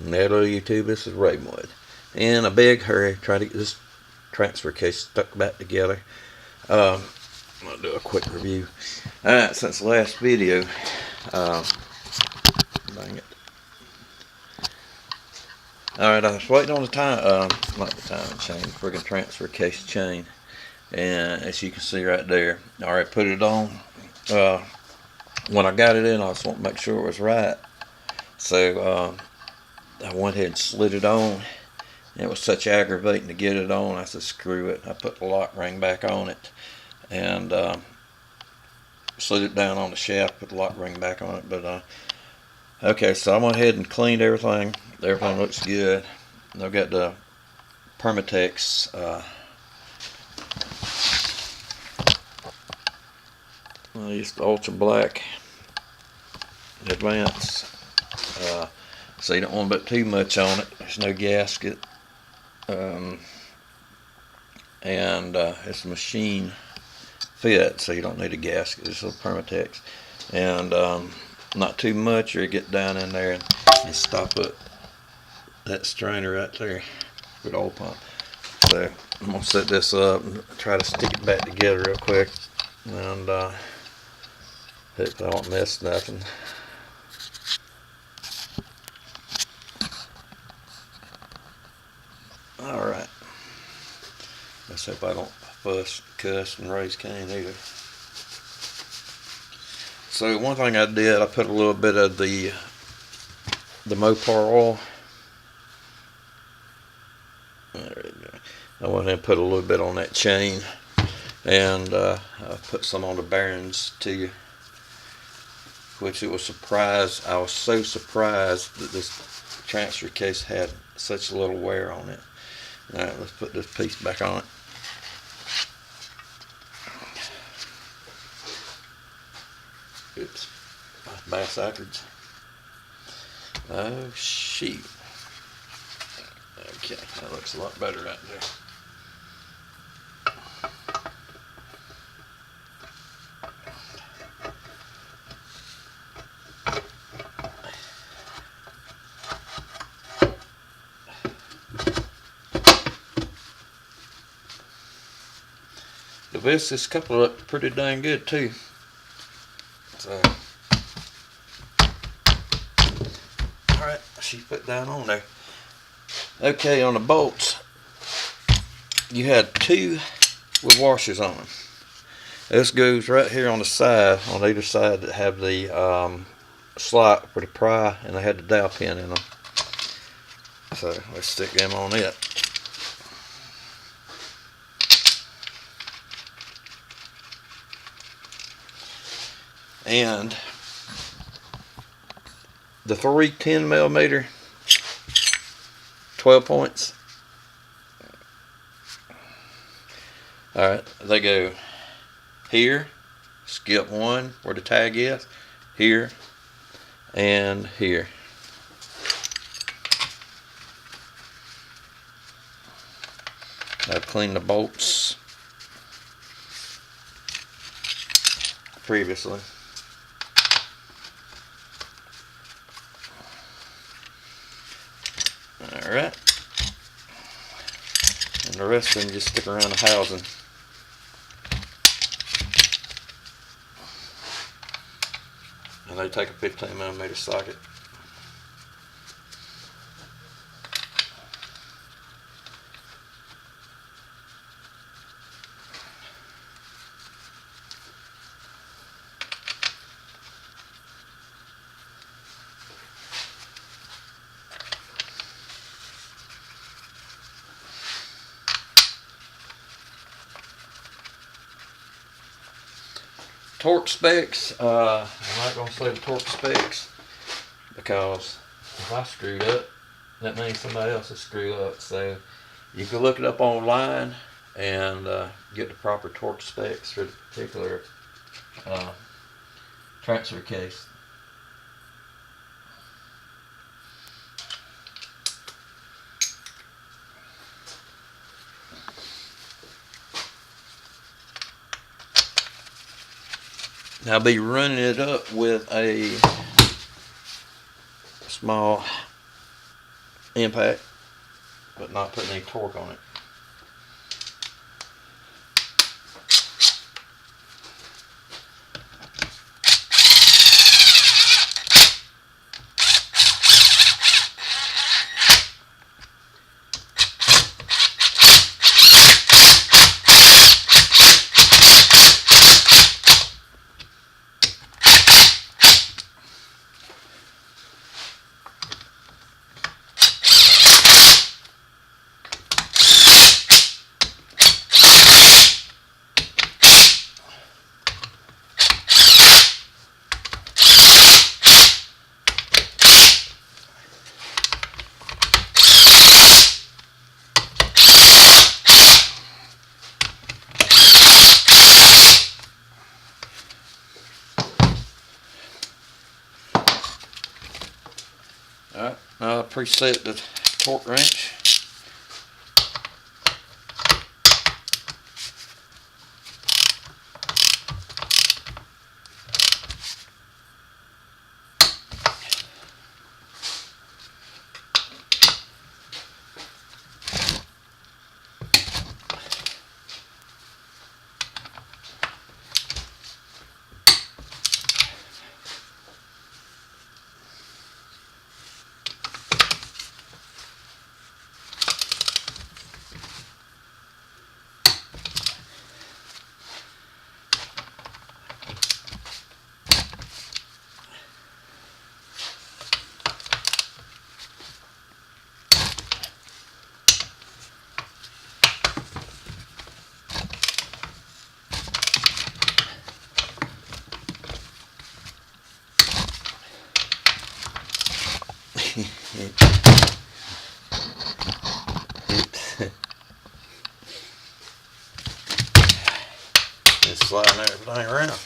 Hello YouTube, this is Ravenwood. In a big hurry, trying to get this transfer case stuck back together. I'm going to do a quick review. Alright, since the last video, dang it. Alright, I was waiting on the time, not the timing chain, the friggin' transfer case chain. And as you can see right there, I already put it on. When I got it in, I just want to make sure it was right. So, I went ahead and slid it on. It was such aggravating to get it on. I said, screw it. I put the lock ring back on it and slid it down on the shaft, put the lock ring back on it. But okay, so I went ahead and cleaned everything. Everything looks good. And I've got the Permatex I used the Ultra Black Advance. So you don't want to put too much on it. There's no gasket. And it's a machine fit, so you don't need a gasket. It's a Permatex. And not too much, or you get down in there and stop it. That strainer right there with oil pump. So I'm going to set this up and try to stick it back together real quick. And hopefully I won't miss nothing. Alright. Let's hope I don't fuss, cuss, and raise Cain either. So one thing I did, I put a little bit of the Mopar oil. There we go. I went ahead and put a little bit on that chain, and I put some on the bearings too. Which it was surprised. I was so surprised that this transfer case had such little wear on it. Alright, let's put this piece back on it. Oops, bass backwards. Oh shoot. Okay, that looks a lot better right there. The Viscous couple look pretty dang good too. So, alright, she's put down on there. Okay, on the bolts, you had two with washers on them. This goes right here on the side, on either side, that have the slot for the pry, and they had the dowel pin in them. So let's stick them on it. And the three 10mm 12 points. Alright, they go here, skip one where the tag is, here, and here. I've cleaned the bolts previously. Alright. And the rest of them just stick around the housing. And they take a 15mm socket. Torque specs, I'm not going to say the torque specs, because if I screwed up, that means somebody else will screw up. So you can look it up online and get the proper torque specs for the particular transfer case. I'll be running it up with a small impact, but not putting any torque on it. Alright, now I preset the torque wrench. Just sliding everything around.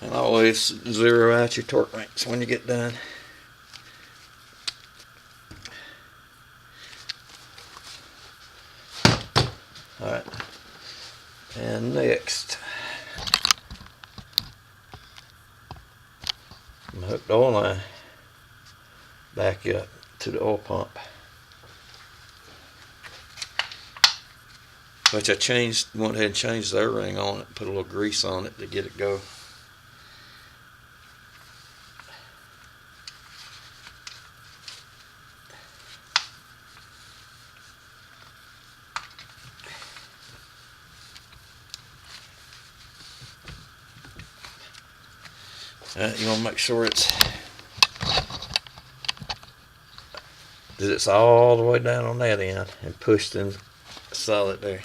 And always zero out your torque wrench when you get done. Alright, and next, I'm gonna hook the oil line back up to the oil pump, which I went ahead and changed the O-ring on it, put a little grease on it to get it go. You want to make sure that it's all the way down on that end and pushed in solid there.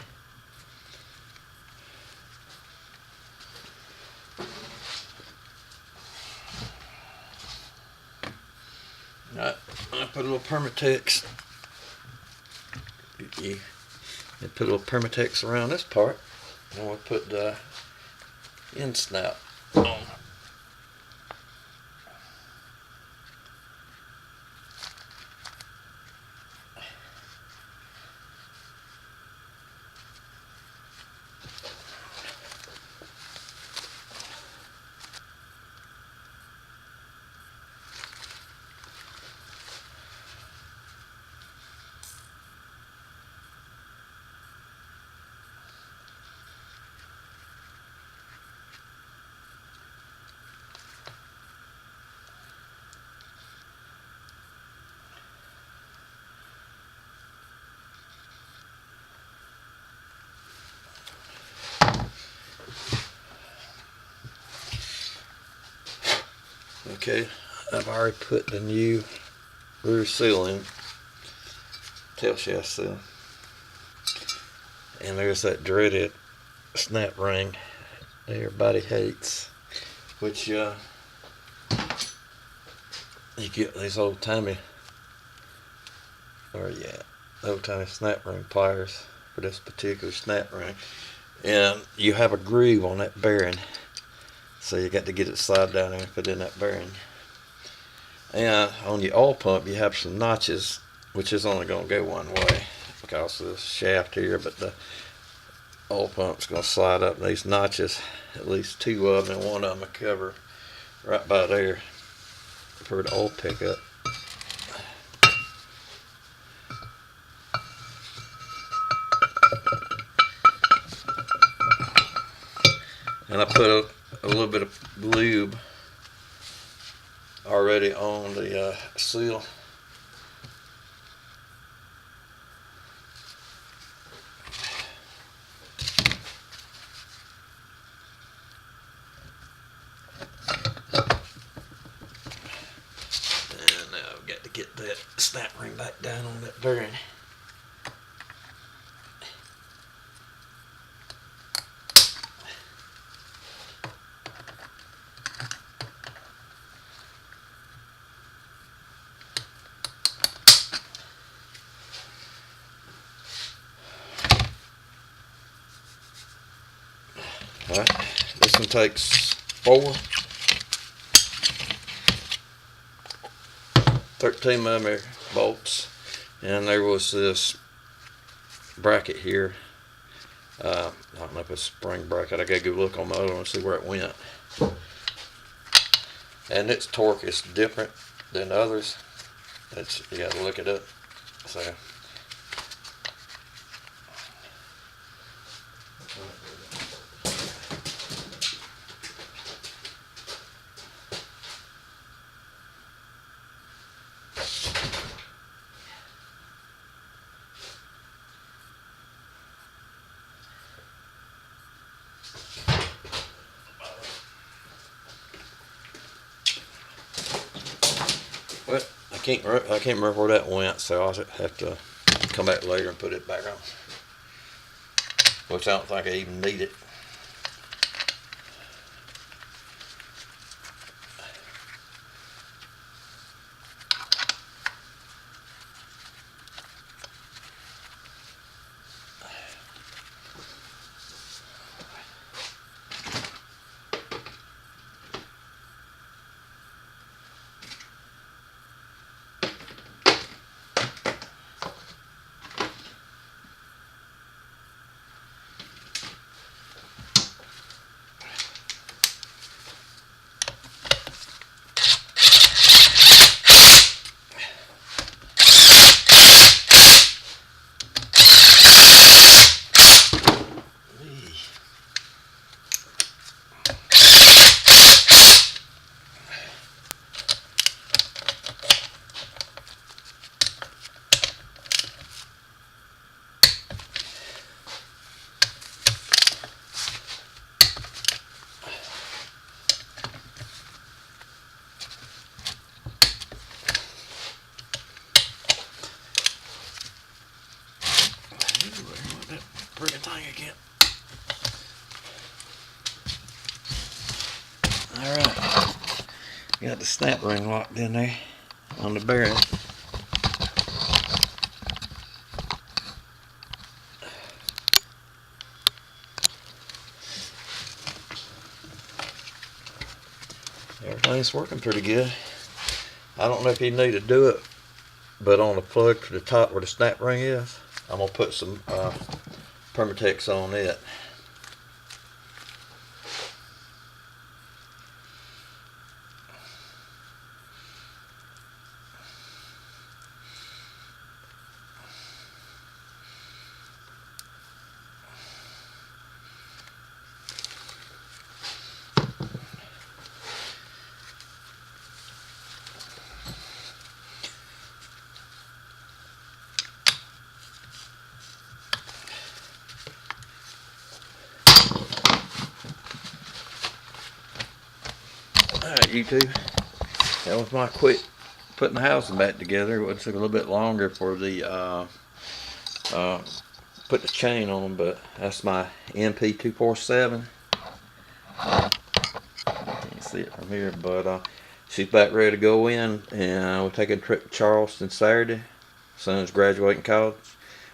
Alright, I put a little Permatex. And put a little Permatex around this part. And we'll put the end snout on. Okay, I've already put the new rear seal in, tail shaft seal, and there's that dreaded snap ring that everybody hates, which you get these old timey, old timey snap ring pliers for this particular snap ring, and you have a groove on that bearing, so you got to get it slide down there and put in that bearing. And on your oil pump you have some notches, which is only going to go one way because of this shaft here, but the oil pump's going to slide up these notches, at least two of them, and one of them will cover right by there for the oil pickup. And I put a little bit of lube already on the seal. And now I've got to get that snap ring back down on that bearing. Alright, this one takes 4 13mm bolts, and there was this bracket here. I don't know if it's a spring bracket. I gotta go look on my other one and see where it went. And its torque is different than others. You gotta look it up. So well, I can't remember where that went, so I'll have to come back later and put it back on. Which I don't think I even need it. Bring it down again. Alright. Got the snap ring locked in there on the bearing. Everything's working pretty good. I don't know if you need to do it, but on the plug to the top where the snap ring is, I'm going to put some Permatex on it. Alright, YouTube, that was my quick putting the housing back together. It took a little bit longer for the put the chain on, but that's my MP247. Can't see it from here, but she's back ready to go in, and we're taking a trip to Charleston Saturday. Son's graduating college,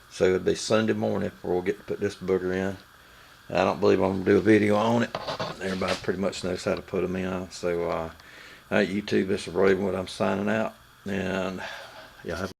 so it'll be Sunday morning before we'll get to put this booger in. I don't believe I'm gonna do a video on it. Everybody pretty much knows how to put them in. So, YouTube, this is Ravenwood. I'm signing out, and yeah.